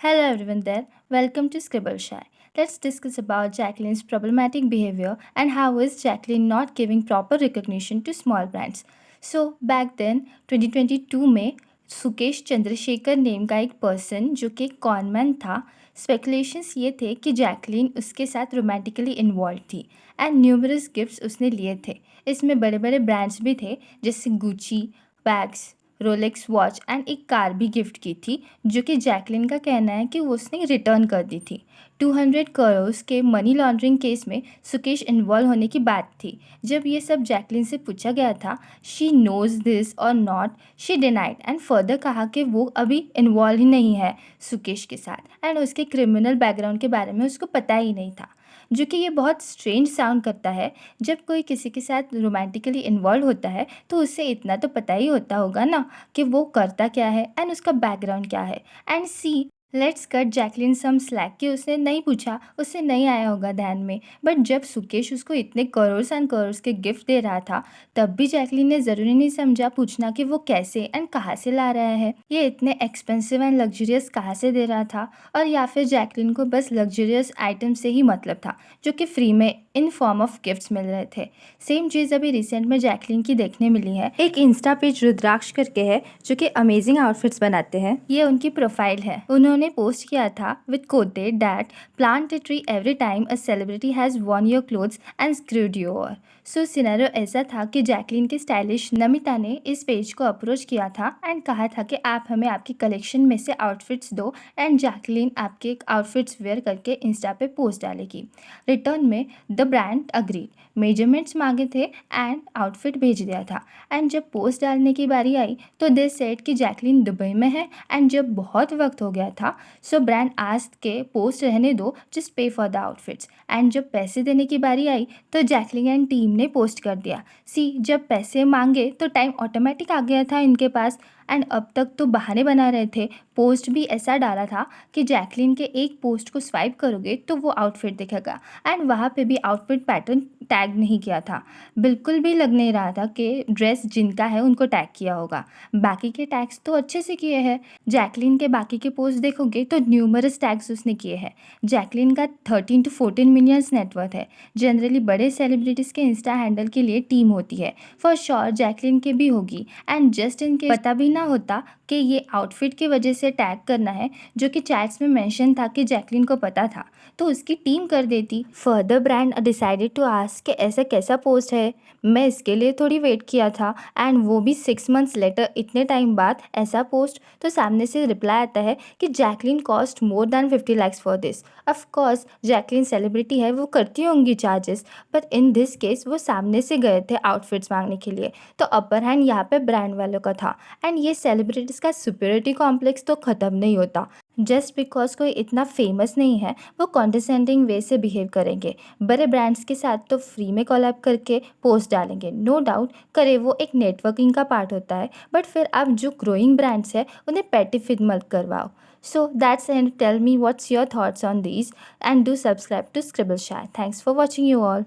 Hello everyone there. Welcome to Scribble Shy. Let's discuss about Jacqueline's problematic behavior and how is Jacqueline not giving proper recognition to small brands. So back then 2022 में Sukesh Chandrashekhar name का एक person जो कि conman था, speculations ये थे कि Jacqueline उसके साथ रोमांटिकली इन्वॉल्व थी एंड न्यूमरस गिफ्ट्स उसने लिए थे. इसमें बड़े बड़े ब्रांड्स भी थे जैसे Gucci, bags, Rolex watch and एक कार भी गिफ्ट की थी जो कि जैकलिन का कहना है कि वो उसने रिटर्न कर दी थी. 200 करोड़ के मनी लॉन्ड्रिंग केस में सुकेश इन्वॉल्व होने की बात थी. जब ये सब जैकलिन से पूछा गया था, शी नोज दिस और not, she denied and further कहा कि वो अभी इन्वॉल्व ही नहीं है सुकेश के साथ एंड उसके क्रिमिनल बैकग्राउंड के बारे में उसको पता ही नहीं था, जो कि ये बहुत स्ट्रेंज साउंड करता है. जब कोई किसी के साथ रोमांटिकली इन्वॉल्व होता है तो उससे इतना तो पता ही होता होगा ना कि वो करता क्या है एंड उसका बैकग्राउंड क्या है. And see let's cut Jacqueline some slack कि उसने नहीं पूछा, उससे नहीं आया होगा ध्यान में. बट जब सुकेश उसको इतने करोड़ एंड करोड़ के गिफ्ट दे रहा था तब भी जैकलिन ने ज़रूरी नहीं समझा पूछना कि वो कैसे एंड कहाँ से ला रहा है, ये इतने एक्सपेंसिव एंड लग्जरियस कहाँ से दे रहा था. और या फिर जैकलिन को बस लग्जरियस आइटम से ही मतलब था जो कि फ्री में इन फॉर्म ऑफ गिफ्ट्स मिल रहे थे. सेम चीज़ अभी रिसेंट में जैकलिन की देखने मिली है. एक इंस्टा पेज रुद्राक्ष करके है जो कि अमेजिंग आउटफिट्स बनाते हैं. ये उनकी प्रोफाइल है. उन्होंने पोस्ट किया था with quoted that plant a tree every time a celebrity has worn your clothes and screwed you over. So scenario ऐसा था कि जैकलिन के स्टाइलिश नमिता ने इस पेज को अप्रोच किया था एंड कहा था कि आप हमें आपकी कलेक्शन में से आउटफिट्स दो एंड जैकलिन आपके आउटफिट्स वेयर करके इंस्टा पे पोस्ट डालेगी. रिटर्न में द ब्रांड अग्रीड, मेजरमेंट्स मांगे थे एंड आउटफिट भेज दिया था. एंड जब पोस्ट डालने की बारी आई तो दे सेड कि जैकलिन दुबई में है एंड जब बहुत वक्त हो गया था सो ब्रांड आस्क्ड के पोस्ट रहने दो, जस्ट पे फॉर द आउटफिट्स. एंड जब पैसे देने की बारी आई तो जैकलिन एंड टीम ने पोस्ट कर दिया. सी जब पैसे मांगे तो टाइम ऑटोमेटिक आ गया था इनके पास एंड अब तक तो बहाने बना रहे थे. पोस्ट भी ऐसा डाला था कि जैकलिन के एक पोस्ट को स्वाइप करोगे तो वो आउटफिट दिखेगा एंड वहाँ पे भी आउटफिट पैटर्न टैग नहीं किया था. बिल्कुल भी लग नहीं रहा था कि ड्रेस जिनका है उनको टैग किया होगा. बाकी के टैग्स तो अच्छे से किए हैं. जैकलिन के बाकी के पोस्ट देखोगे तो न्यूमरस टैग्स उसने किए हैं. जैकलिन का 13 to 14 मिलियंस नेटवर्थ है. जनरली बड़े सेलिब्रिटीज़ के इंस्टा हैंडल के लिए टीम होती है. फॉर श्योर जैकलिन के भी होगी एंड जस्ट इनके पता भी ना होता कि ये आउटफिट की वजह से टैग करना है जो कि चैट्स में मेंशन था कि जैकलिन को पता था तो उसकी टीम कर देती. Further brand decided to ask कि ऐसा कैसा पोस्ट है, मैं इसके लिए थोड़ी वेट किया था एंड वो भी 6 months लेटर इतने टाइम बाद ऐसा पोस्ट. तो सामने से रिप्लाई आता है कि Jacqueline cost more than 50 lakhs for this. Of course Jacqueline celebrity है, वो करती होंगी charges, but in this case वो सामने से गए थे आउटफिट्स मांगने के लिए तो अपर हैंड यहाँ पे ब्रांड वालों का था. एंड ये सेलिब्रिटीज़ का सुपीरियरिटी कॉम्प्लेक्स तो ख़त्म नहीं होता. जस्ट बिकॉज कोई इतना फेमस नहीं है वो कॉन्डिसेंडिंग वे से बिहेव करेंगे. बड़े ब्रांड्स के साथ तो फ्री में कोलैब करके पोस्ट डालेंगे, नो डाउट करे, वो एक नेटवर्किंग का पार्ट होता है. बट फिर आप जो ग्रोइंग ब्रांड्स है उन्हें पेटिफिट मत करवाओ. So that's and tell me what's your thoughts on these and do subscribe to Scribble Shy. Thanks for watching you all.